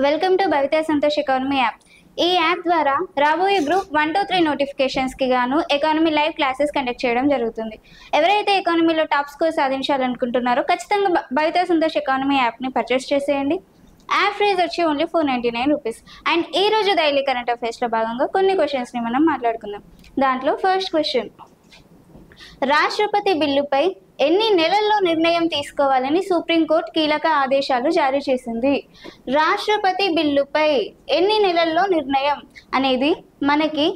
Welcome to Bhavitha Santosh economy app. ఈ app ద్వారా రాబోయే గ్రూప్ 1 to 3 నోటిఫికేషన్స్కి గాను ఎకానమీ లైవ్ క్లాసెస్ కండక్ట్ చేయడం జరుగుతుంది. ఎవరైతే ఎకానమీలో టాప్ స్కోర్ సాధించాలనుకుంటున్నారో ఖచ్చితంగా భవితా సంతోష్ ఎకానమీ యాప్ని పర్చేస్ చేసేయండి. యాప్ ప్రైస్ వచ్చి ఓన్లీ 499 రూపీస్. అండ్ ఈ రోజు డైలీ కరెంట్ అఫైర్స్లో భాగంగా కొన్ని క్వశ్చన్స్ని మనం మాట్లాడుకుందాం. దాంట్లో ఫస్ట్ క్వశ్చన్, రాష్ట్రపతి బిల్లుపై ఎన్ని నెలల్లో నిర్ణయం తీసుకోవాలని సుప్రీంకోర్టు కీలక ఆదేశాలు జారీ చేసింది. రాష్ట్రపతి బిల్లుపై ఎన్ని నెలల్లో నిర్ణయం అనేది మనకి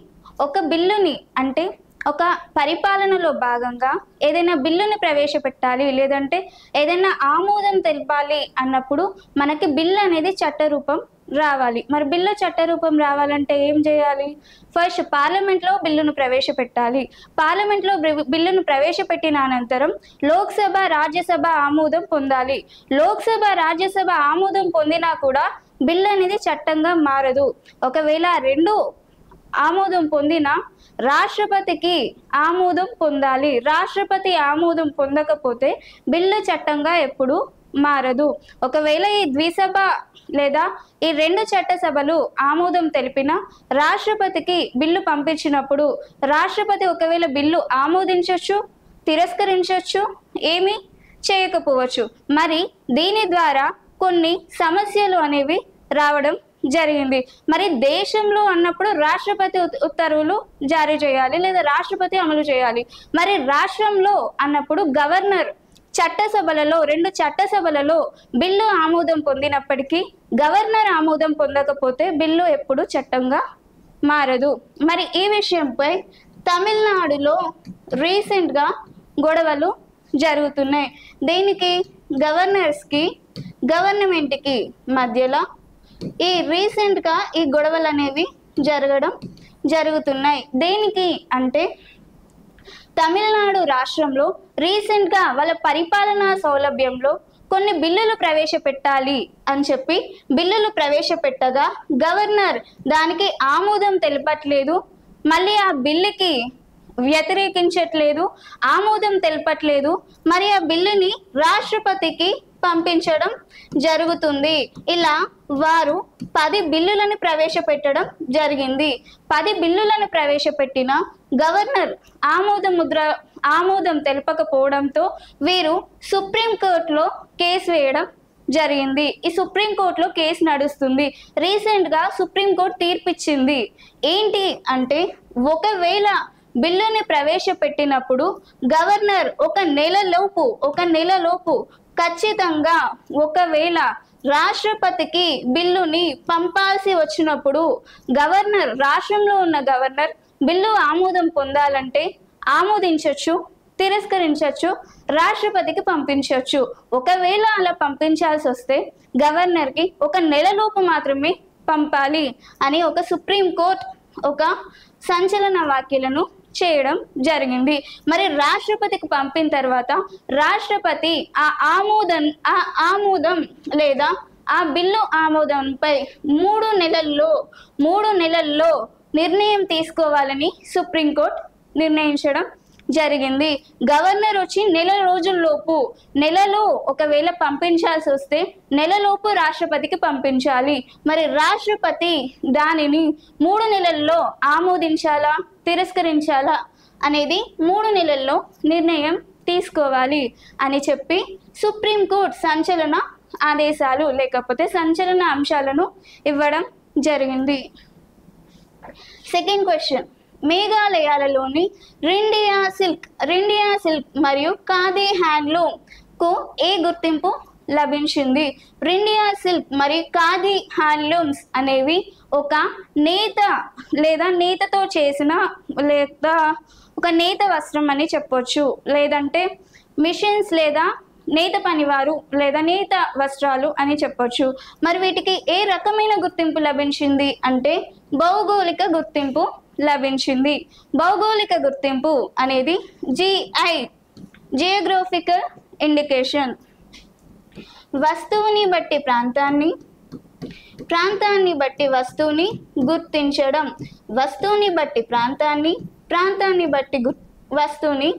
ఒక బిల్లుని అంటే ఒక పరిపాలనలో భాగంగా ఏదైనా బిల్లుని ప్రవేశపెట్టాలి లేదంటే ఏదైనా ఆమోదం తెలపాలి అన్నప్పుడు మనకి బిల్లు అనేది చట్టరూపం రావాలి. మరి బిల్లు చట్టరూపం రావాలంటే ఏం చేయాలి? ఫస్ట్ పార్లమెంట్లో బిల్లును ప్రవేశపెట్టాలి. పార్లమెంట్లో బిల్లును ప్రవేశపెట్టిన అనంతరం లోక్సభ రాజ్యసభ ఆమోదం పొందాలి. లోక్సభ రాజ్యసభ ఆమోదం పొందినా కూడా బిల్లు అనేది చట్టంగా మారదు. ఒకవేళ రెండు ఆమోదం పొందిన రాష్ట్రపతికి ఆమోదం పొందాలి. రాష్ట్రపతి ఆమోదం పొందకపోతే బిల్లు చట్టంగా ఎప్పుడు మారదు. ఒకవేళ ఈ ద్విసభ లేదా ఈ రెండు చట్టసభలు ఆమోదం తెలిపిన రాష్ట్రపతికి బిల్లు పంపించినప్పుడు రాష్ట్రపతి ఒకవేళ బిల్లు ఆమోదించవచ్చు, తిరస్కరించవచ్చు, ఏమీ చేయకపోవచ్చు. మరి దీని ద్వారా కొన్ని సమస్యలు అనేవి రావడం జరిగింది. మరి దేశంలో అన్నప్పుడు రాష్ట్రపతి ఉత్తర్వులు జారీ చేయాలి లేదా రాష్ట్రపతి అమలు చేయాలి. మరి రాష్ట్రంలో అన్నప్పుడు గవర్నర్ చట్టసభలలో రెండు చట్టసభలలో బిల్లు ఆమోదం పొందినప్పటికీ గవర్నర్ ఆమోదం పొందకపోతే బిల్లు ఎప్పుడు చట్టంగా మారదు. మరి ఈ విషయంపై తమిళనాడులో రీసెంట్గా గొడవలు జరుగుతున్నాయి. దీనికి గవర్నర్స్కి గవర్నమెంట్కి మధ్యలో ఈ రీసెంట్గా ఈ గొడవలు అనేవి జరుగుతున్నాయి. దేనికి అంటే తమిళనాడు రాష్ట్రంలో రీసెంట్గా వాళ్ళ పరిపాలనా సౌలభ్యంలో కొన్ని బిల్లులు ప్రవేశపెట్టాలి అని చెప్పి బిల్లులు ప్రవేశపెట్టగా గవర్నర్ దానికి ఆమోదం తెలపట్లేదు, మళ్ళీ ఆ బిల్లుకి వ్యతిరేకించట్లేదు, ఆమోదం తెలపట్లేదు. మరి ఆ బిల్లుని రాష్ట్రపతికి పంపించడం జరుగుతుంది. ఇలా వారు 10 బిల్లులను ప్రవేశపెట్టడం జరిగింది. 10 బిల్లులను ప్రవేశపెట్టిన గవర్నర్ ఆమోదం తెలపకపోవడంతో వీరు సుప్రీంకోర్టులో కేసు వేయడం జరిగింది. ఈ సుప్రీంకోర్టులో కేసు నడుస్తుంది. రీసెంట్గా సుప్రీంకోర్టు తీర్పిచ్చింది. ఏంటి అంటే ఒకవేళ బిల్లుని ప్రవేశపెట్టినప్పుడు గవర్నర్ ఒక నెలలోపు ఖచ్చితంగా ఒకవేళ రాష్ట్రపతికి బిల్లుని పంపాల్సి వచ్చినప్పుడు రాష్ట్రంలో ఉన్న గవర్నర్ బిల్లు ఆమోదం పొందాలంటే ఆమోదించవచ్చు, తిరస్కరించవచ్చు, రాష్ట్రపతికి పంపించవచ్చు. ఒకవేళ అలా పంపించాల్సి వస్తే గవర్నర్కి ఒక నెలలోపు మాత్రమే పంపాలి అని ఒక సుప్రీంకోర్టు ఒక సంచలన వ్యాఖ్యలను చేయడం జరిగింది. మరి రాష్ట్రపతికి పంపిన తర్వాత రాష్ట్రపతి ఆ ఆమోదం లేదా ఆ బిల్లు ఆమోదంపై 3 నెలల్లో నిర్ణయం తీసుకోవాలని సుప్రీంకోర్టు నిర్ణయించడం జరిగింది. గవర్నర్ వచ్చి నెలలో ఒకవేళ పంపించాల్సి వస్తే నెలలోపు రాష్ట్రపతికి పంపించాలి. మరి రాష్ట్రపతి దానిని 3 నెలల్లో ఆమోదించాలా, తిరస్కరించాలా అనేది 3 నెలల్లో నిర్ణయం తీసుకోవాలి అని చెప్పి సుప్రీంకోర్టు సంచలన ఆదేశాలు లేకపోతే సంచలన అంశాలను ఇవ్వడం జరిగింది. సెకండ్ క్వశ్చన్, మేఘాలయాలలోని రిండియా సిల్క్ మరియు ఖాదీ హ్యాండ్లూమ్కు ఏ గుర్తింపు లభించింది? రిండియా సిల్క్ మరియు ఖాదీ హ్యాండ్లూమ్స్ అనేవి ఒక నేతతో చేసిన లేదా ఒక నేత వస్త్రం అని చెప్పొచ్చు, లేదంటే మిషన్స్ లేదా నేత పనివారు లేదా నేత వస్త్రాలు అని చెప్పొచ్చు. మరి వీటికి ఏ రకమైన గుర్తింపు లభించింది అంటే భౌగోళిక గుర్తింపు లభించింది. భౌగోళిక గుర్తింపు అనేది GI, జియోగ్రఫికల్ ఇండికేషన్. వస్తువుని బట్టి ప్రాంతాన్ని బట్టి వస్తువుని గుర్తించడం, వస్తువుని బట్టి ప్రాంతాన్ని బట్టి వస్తువుని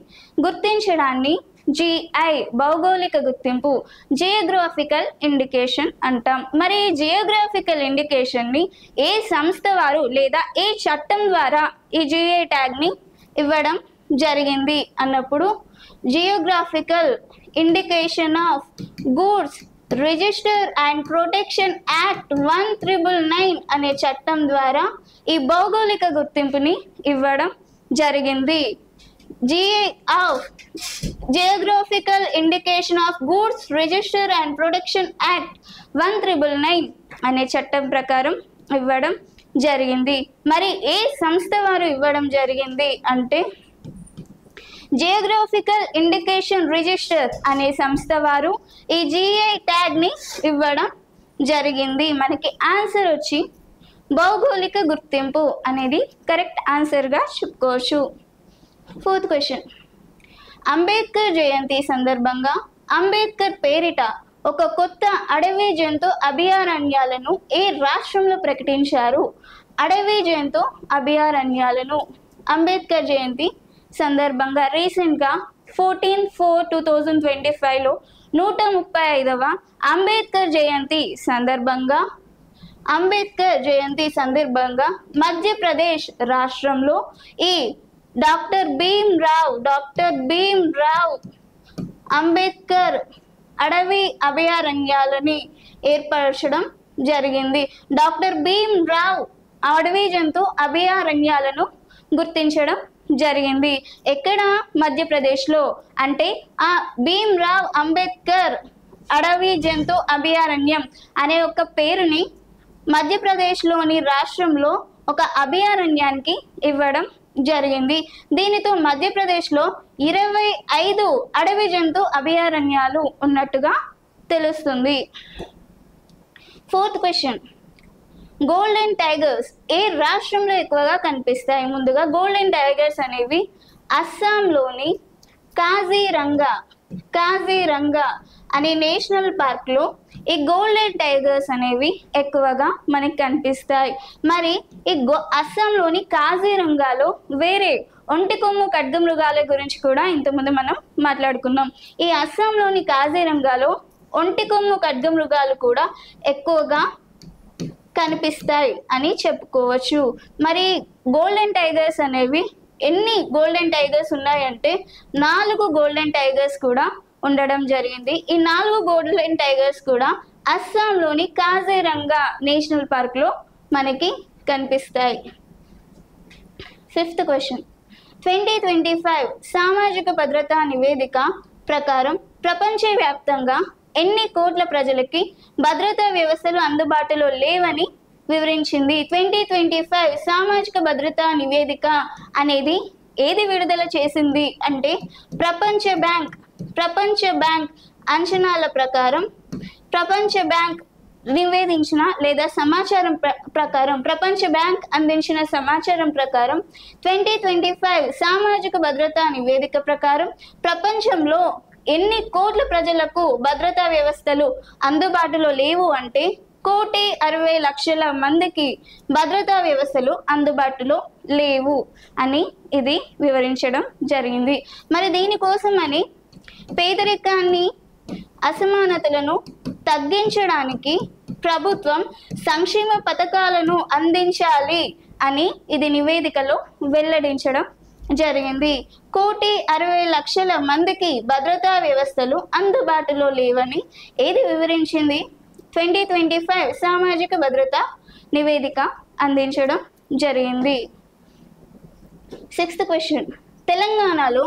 గుర్తించడాన్ని జిఐ భౌగోళిక గుర్తింపు, జియోగ్రాఫికల్ ఇండికేషన్ అంటాం. మరి ఈ జియోగ్రాఫికల్ ఇండికేషన్ని ఏ సంస్థ వారు లేదా ఏ చట్టం ద్వారా ఈ జిఐ ట్యాగ్ని ఇవ్వడం జరిగింది అన్నప్పుడు geographical indication of goods register and protection act 1999 అనే చట్టం ద్వారా ఈ భౌగోళిక గుర్తింపుని ఇవ్వడం జరిగింది. Geographical indication of goods register and protection act 1999 అనే చట్టం ప్రకారం ఇవ్వడం జరిగింది. మరి ఏ సంస్థ వారు ఇవ్వడం జరిగింది అంటే జియోగ్రాఫికల్ ఇండికేషన్ రిజిస్టర్ అనే సంస్థ వారు ఈ జిఐ ట్యాగ్ని ఇవ్వడం జరిగింది. మనకి ఆన్సర్ వచ్చి భౌగోళిక గుర్తింపు అనేది కరెక్ట్ ఆన్సర్గా చెప్పుకోవచ్చు. 4th క్వశ్చన్, అంబేద్కర్ జయంతి సందర్భంగా అంబేద్కర్ పేరిట ఒక కొత్త అడవి జంతు అభయారణ్యాలను ఏ రాష్ట్రంలో ప్రకటించారు? అడవి జంతు అభయారణ్యాలను అంబేద్కర్ జయంతి సందర్భంగా రీసెంట్గా 14/4/2025లో 135వ అంబేద్కర్ జయంతి సందర్భంగా మధ్యప్రదేశ్ రాష్ట్రంలో ఈ డాక్టర్ భీమ్ రావ్ అంబేద్కర్ అడవి అభయారణ్యాలని ఏర్పరచడం జరిగింది. డాక్టర్ భీమ్ రావ్ అడవి జంతు అభయారణ్యాలను గుర్తించడం జరిగింది. ఎక్కడ? మధ్యప్రదేశ్లో. అంటే ఆ భీమ్ రావ్ అంబేద్కర్ అడవి జంతు అభయారణ్యం అనే ఒక పేరుని మధ్యప్రదేశ్లోని రాష్ట్రంలో ఒక అభయారణ్యానికి ఇవ్వడం జరిగింది. దీనితో మధ్యప్రదేశ్లో 25 అడవి జంతు అభయారణ్యాలు ఉన్నట్టుగా తెలుస్తుంది. 4th క్వశ్చన్, గోల్డెన్ టైగర్స్ ఏ రాష్ట్రంలో ఎక్కువగా కనిపిస్తాయి? ముందుగా గోల్డెన్ టైగర్స్ అనేవి అస్సాంలోని కాజీరంగా అనే నేషనల్ పార్క్లో ఈ గోల్డెన్ టైగర్స్ అనేవి ఎక్కువగా మనకి కనిపిస్తాయి. మరి ఈ అస్సాంలోని కాజీరంగాలో వేరే ఒంటి కొమ్ము ఖడ్గమృగాల గురించి కూడా ఇంతకుముందు మనం మాట్లాడుకున్నాం. ఈ అస్సాంలోని కాజీరంగాలో ఒంటి కొమ్ము ఖడ్గమృగాలు కూడా ఎక్కువగా కనిపిస్తాయి అని చెప్పుకోవచ్చు. మరి గోల్డెన్ టైగర్స్ అనేవి ఎన్ని గోల్డెన్ టైగర్స్ ఉన్నాయంటే 4 గోల్డెన్ టైగర్స్ కూడా ఉండడం జరిగింది. ఈ 4 గోల్డెన్ టైగర్స్ కూడా అస్సాంలోని కాజీరంగా నేషనల్ పార్క్లో మనకి కనిపిస్తాయి. 5th క్వశ్చన్, 2025 సామాజిక భద్రతా నివేదిక ప్రకారం ప్రపంచవ్యాప్తంగా ఎన్ని కోట్ల ప్రజలకి భద్రతా వ్యవస్థలు అందుబాటులో లేవని వివరించింది? 2025 సామాజిక భద్రతా నివేదిక అనేది ఏది విడుదల చేసింది అంటే ప్రపంచ బ్యాంక్ అంచనాల ప్రకారం, ప్రపంచ బ్యాంక్ నివేదించిన లేదా సమాచారం ప్రకారం, ప్రపంచ బ్యాంక్ అందించిన సమాచారం ప్రకారం 2025 సామాజిక భద్రతా నివేదిక ప్రకారం ప్రపంచంలో ఎన్ని కోట్ల ప్రజలకు భద్రతా వ్యవస్థలు అందుబాటులో లేవు అంటే 1,60,00,000 మందికి భద్రతా వ్యవస్థలు అందుబాటులో లేవు అని ఇది వివరించడం జరిగింది. మరి దీనికోసమని పేదరికాన్ని, అసమానతలను తగ్గించడానికి ప్రభుత్వం సంక్షేమ పథకాలను అందించాలి అని ఇది నివేదికలో వెల్లడించడం జరిగింది. 1,60,00,000 మందికి భద్రతా వ్యవస్థలు అందుబాటులో లేవని ఏది వివరించింది? 2025 సామాజిక భద్రతా నివేదిక అందించడం జరిగింది. 6th క్వశ్చన్, తెలంగాణలో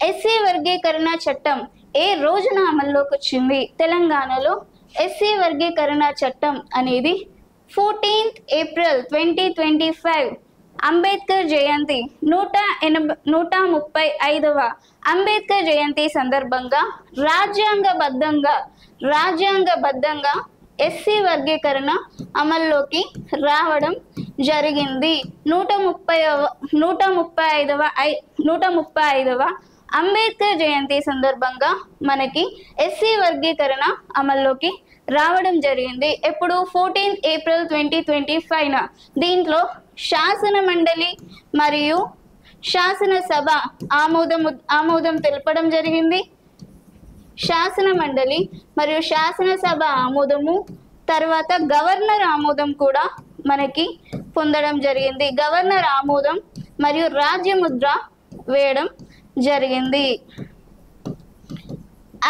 ఎస్సీ వర్గీకరణ చట్టం ఏ రోజున అమల్లోకి వచ్చింది? తెలంగాణలో ఎస్సీ వర్గీకరణ చట్టం అనేది 14th April 2025 అంబేద్కర్ జయంతి 135వ అంబేద్కర్ జయంతి సందర్భంగా రాజ్యాంగబద్ధంగా ఎస్సీ వర్గీకరణ అమల్లోకి రావడం జరిగింది. 135వ అంబేద్కర్ జయంతి సందర్భంగా మనకి ఎస్సీ వర్గీకరణ అమల్లోకి రావడం జరిగింది. ఎప్పుడు? 14th April 2025న. దీంట్లో శాసన మండలి మరియు శాసనసభ ఆమోదం తెలపడం జరిగింది. శాసన మండలి మరియు శాసనసభ ఆమోదము, తర్వాత గవర్నర్ ఆమోదం కూడా మనకి పొందడం జరిగింది. గవర్నర్ ఆమోదం మరియు రాజ్యముద్ర వేయడం జరిగింది.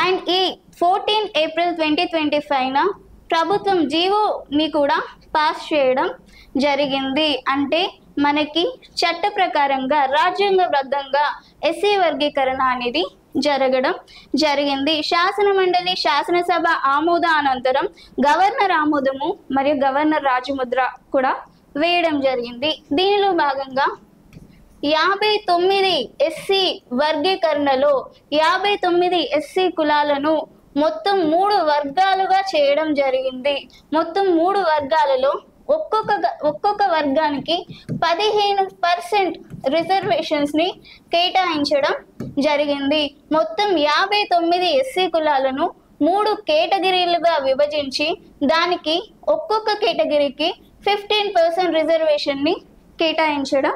అండ్ ఈ 14 ఏప్రిల్ 2025 ప్రభుత్వం జీవోని కూడా పాస్ చేయడం జరిగింది. అంటే మనకి చట్ట ప్రకారంగా రాజ్యాంగబద్ధంగా ఎస్సీ వర్గీకరణ అనేది జరగడం జరిగింది. శాసన మండలి శాసనసభ ఆమోద అనంతరం గవర్నర్ ఆమోదము మరియు గవర్నర్ రాజముద్ర కూడా వేయడం జరిగింది. దీనిలో భాగంగా 59 ఎస్సీ వర్గీకరణలో 59 ఎస్సీ కులాలను మొత్తం 3 వర్గాలుగా చేయడం జరిగింది. మొత్తం 3 వర్గాలలో ఒక్కొక్క వర్గానికి 15% రిజర్వేషన్స్ ని కేటాయించడం జరిగింది. మొత్తం 59 ఎస్సీ కులాలను 3 కేటగిరీలుగా విభజించి దానికి ఒక్కొక్క కేటగిరీకి 15% రిజర్వేషన్ ని కేటాయించడం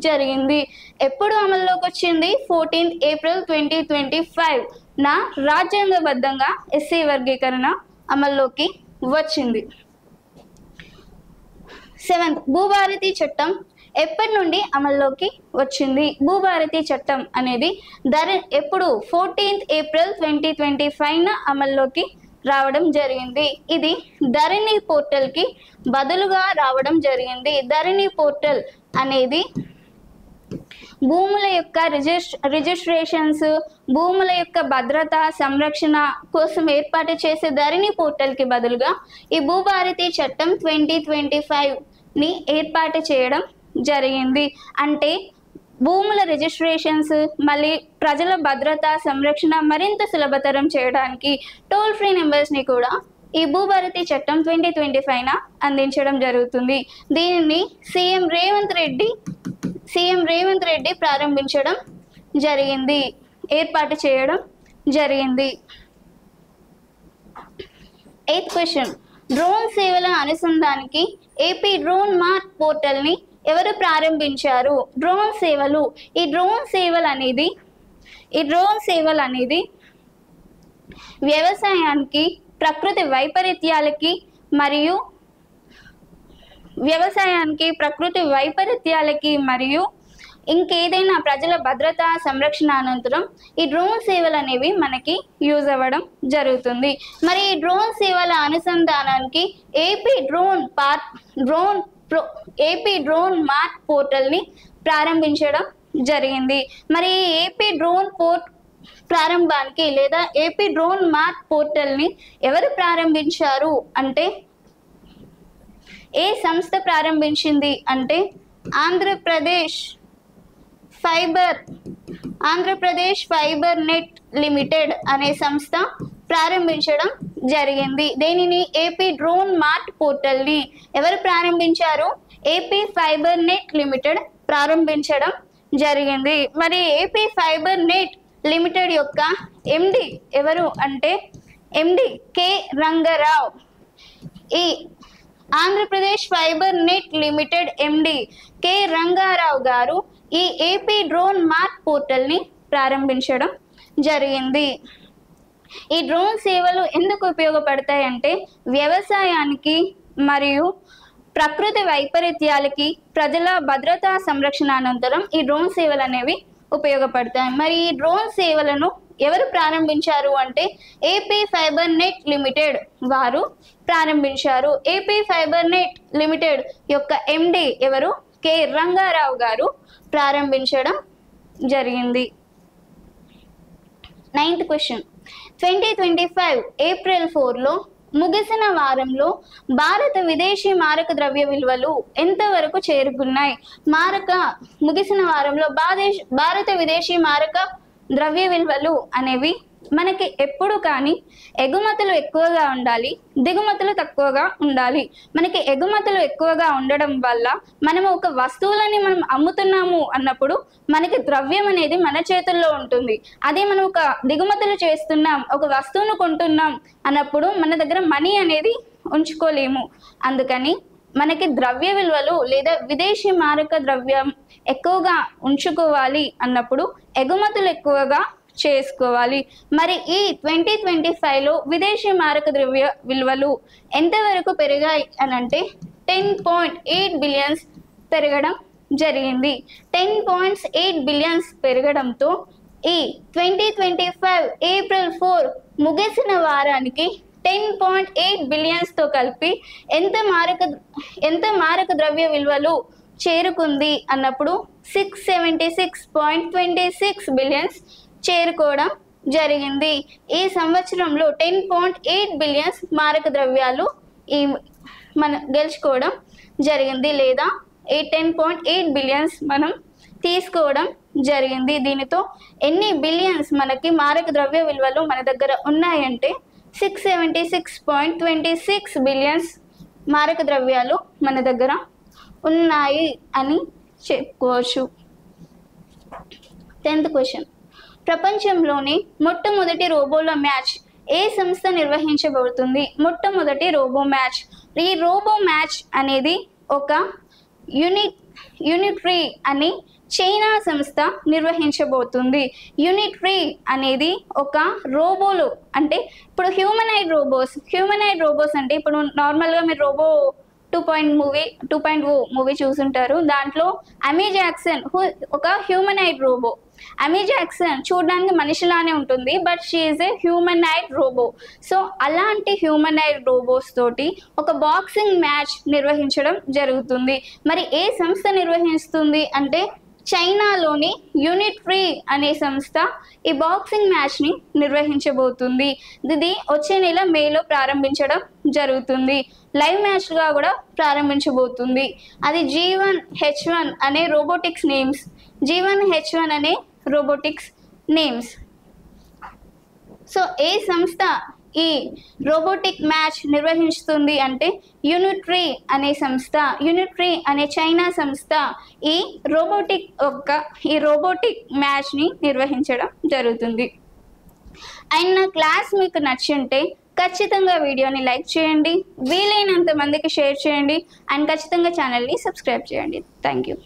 జరిగింది. ఎప్పుడు అమల్లోకి వచ్చింది? 14 ఏప్రిల్ 2025 నా రాజ్యాంగబద్ధంగా ఎస్సీ వర్గీకరణ అమల్లోకి వచ్చింది. 7th భూభారతి చట్టం ఎప్పటి నుండి అమల్లోకి వచ్చింది? భూభారతి చట్టం అనేది ఎప్పుడు 14 ఏప్రిల్ 2025 అమల్లోకి రావడం జరిగింది. ఇది ధరణి పోర్టల్కి బదులుగా రావడం జరిగింది. ధరణి పోర్టల్ అనేది భూముల యొక్క రిజిస్ట్రేషన్స్, భూముల యొక్క భద్రత సంరక్షణ కోసం ఏర్పాటు చేసే ధరణి పోర్టల్కి బదులుగా ఈ భూభారతి చట్టం 2025ని ఏర్పాటు చేయడం జరిగింది. అంటే భూముల రిజిస్ట్రేషన్స్ మళ్ళీ ప్రజల భద్రత సంరక్షణ మరింత సులభతరం చేయడానికి టోల్ ఫ్రీ నెంబర్స్ని కూడా ఈ భూభారతి చట్టం 2025 అందించడం జరుగుతుంది. దీనిని సీఎం రేవంత్ రెడ్డి ప్రారంభించడం జరిగింది, ఏర్పాటు చేయడం జరిగింది. 8th క్వశ్చన్, డ్రోన్ సేవల అనుసంధానికి ఏపీ డ్రోన్ మార్ట్ పోర్టల్ని ఎవరు ప్రారంభించారు? డ్రోన్ సేవలు. ఈ డ్రోన్ సేవలు అనేది వ్యవసాయానికి, ప్రకృతి వైపరీత్యాలకి మరియు ఇంకేదైనా ప్రజల భద్రత సంరక్షణ అనంతరం ఈ డ్రోన్ సేవలు అనేవి మనకి యూజ్ అవ్వడం జరుగుతుంది. మరి ఈ డ్రోన్ సేవల అనుసంధానానికి ఏపీ డ్రోన్ మార్ట్ పోర్టల్ని ప్రారంభించడం జరిగింది. మరి ఏపీ డ్రోన్ ప్రారంభానికి లేదా ఏపీ డ్రోన్ మార్ట్ పోర్టల్ని ఎవరు ప్రారంభించారు అంటే, ఏ సంస్థ ప్రారంభించింది అంటే ఆంధ్రప్రదేశ్ ఫైబర్ నెట్ లిమిటెడ్ అనే సంస్థ ప్రారంభించడం జరిగింది. దీనిని ఏపీ డ్రోన్ మార్ట్ పోర్టల్ని ఎవరు ప్రారంభించారు? ఏపీ ఫైబర్ నెట్ లిమిటెడ్ ప్రారంభించడం జరిగింది. మరి ఏపీ ఫైబర్ నెట్ లిమిటెడ్ యొక్క ఎండి ఎవరు అంటే ఎండి కె రంగారావు. ఈ ఆంధ్రప్రదేశ్ ఫైబర్ నెట్ లిమిటెడ్ ఎండి కె రంగారావు గారు ఈ ఏపీ డ్రోన్ మార్ట్ పోర్టల్ని ప్రారంభించడం జరిగింది. ఈ డ్రోన్ సేవలు ఎందుకు ఉపయోగపడతాయంటే వ్యవసాయానికి మరియు ప్రకృతి వైపరీత్యాలకి ప్రజల భద్రతా సంరక్షణ అనంతరం ఈ డ్రోన్ సేవలు అనేవి ఉపయోగపడతాయి. మరి ఈ డ్రోన్ సేవలను ఎవరు ప్రారంభించారు అంటే ఏపీ ఫైబర్ నెట్ లిమిటెడ్ వారు ప్రారంభించారు. ఏపీ ఫైబర్ నెట్ లిమిటెడ్ యొక్క ఎండి ఎవరు? కె రంగారావు గారు ప్రారంభించడం జరిగింది. 9th క్వశ్చన్, 2025 ఏప్రిల్ 4లో ముగిసిన వారంలో భారత విదేశీ మారక ద్రవ్య విలువలు ఎంతవరకు చేరుకున్నాయి? ముగిసిన వారంలో భారత విదేశీ మారక ద్రవ్య విలువలు అనేవి మనకి ఎప్పుడు కానీ ఎగుమతులు ఎక్కువగా ఉండాలి, దిగుమతులు తక్కువగా ఉండాలి. మనకి ఎగుమతులు ఎక్కువగా ఉండడం వల్ల మనము ఒక వస్తువులని మనం అమ్ముతున్నాము అన్నప్పుడు మనకి ద్రవ్యం అనేది మన చేతుల్లో ఉంటుంది. అదే మనం ఒక దిగుమతులు చేస్తున్నాం, ఒక వస్తువును కొంటున్నాం అన్నప్పుడు మన దగ్గర మనీ అనేది ఉంచుకోలేము. అందుకని మనకి ద్రవ్య విలువలు లేదా విదేశీ మారక ద్రవ్యం ఎక్కువగా ఉంచుకోవాలి అన్నప్పుడు ఎగుమతులు ఎక్కువగా చేసుకోవాలి. మరి ఈ 2025లో విదేశీ మారక ద్రవ్య విలువలు ఎంతవరకు పెరిగాయి అని అంటే 10.8 బిలియన్స్ పెరగడం జరిగింది. 10.8 బిలియన్స్ పెరగడంతో ఈ 2025 ఏప్రిల్ 4 ముగిసిన వారానికి 10.8 బిలియన్స్తో కలిపి ఎంత మారక ద్రవ్య విలువలు చేరుకుంది అన్నప్పుడు 676.26 బిలియన్స్ చేరుకోవడం జరిగింది. ఈ సంవత్సరంలో 10.8 బిలియన్స్ మారక ద్రవ్యాలు మనం గెలుచుకోవడం జరిగింది, లేదా ఈ 10.8 బిలియన్స్ మనం తీసుకోవడం జరిగింది. దీనితో ఎన్ని బిలియన్స్ మనకి మారక ద్రవ్య విలువలు మన దగ్గర ఉన్నాయంటే 676.26 బిలియన్స్ మారక ద్రవ్యాలు మన దగ్గర ఉన్నాయి అని చెప్పుకోవచ్చు. 10th క్వశ్చన్, ప్రపంచంలోని మొట్టమొదటి రోబోల మ్యాచ్ ఏ సంస్థ నిర్వహించబడుతుంది? మొట్టమొదటి రోబో మ్యాచ్. ఈ రోబో మ్యాచ్ అనేది ఒక యూనిట్రీ అని చైనా సంస్థ నిర్వహించబోతుంది. యూనిట్రీ అనేది ఒక రోబోలు అంటే ఇప్పుడు హ్యూమనైడ్ రోబోస్ అంటే ఇప్పుడు నార్మల్గా మీరు రోబో 2.0 మూవీ చూసుంటారు. దాంట్లో అమీ జాక్సన్ ఒక హ్యూమనైడ్ రోబో. అమీ జాక్సన్ చూడడానికి మనిషిలానే ఉంటుంది, but she is a humanoid robot. So అలాంటి హ్యూమనైడ్ రోబోస్ తోటి ఒక బాక్సింగ్ మ్యాచ్ నిర్వహించడం జరుగుతుంది. మరి ఏ సంస్థ నిర్వహిస్తుంది అంటే చైనాలోని యూనిట్రీ అనే సంస్థ ఈ బాక్సింగ్ మ్యాచ్ని నిర్వహించబోతుంది. ఇది వచ్చే నెల మేలో ప్రారంభించడం జరుగుతుంది. లైవ్ మ్యాచ్గా కూడా ప్రారంభించబోతుంది. అది G1H1 అనే రోబోటిక్స్ నేమ్స్. G1H1 అనే రోబోటిక్స్ నేమ్స్. సో ఏ సంస్థ ఈ రోబోటిక్ మ్యాచ్ నిర్వహిస్తుంది అంటే యూనిట్రీ అనే సంస్థ. యూనిట్రీ అనే చైనా సంస్థ ఈ రోబోటిక్ మ్యాచ్ని నిర్వహించడం జరుగుతుంది. అండ్ నా క్లాస్ మీకు నచ్చుంటే ఖచ్చితంగా వీడియోని లైక్ చేయండి, వీలైనంత మందికి షేర్ చేయండి, అండ్ ఖచ్చితంగా ఛానల్ని సబ్స్క్రైబ్ చేయండి. Thank you.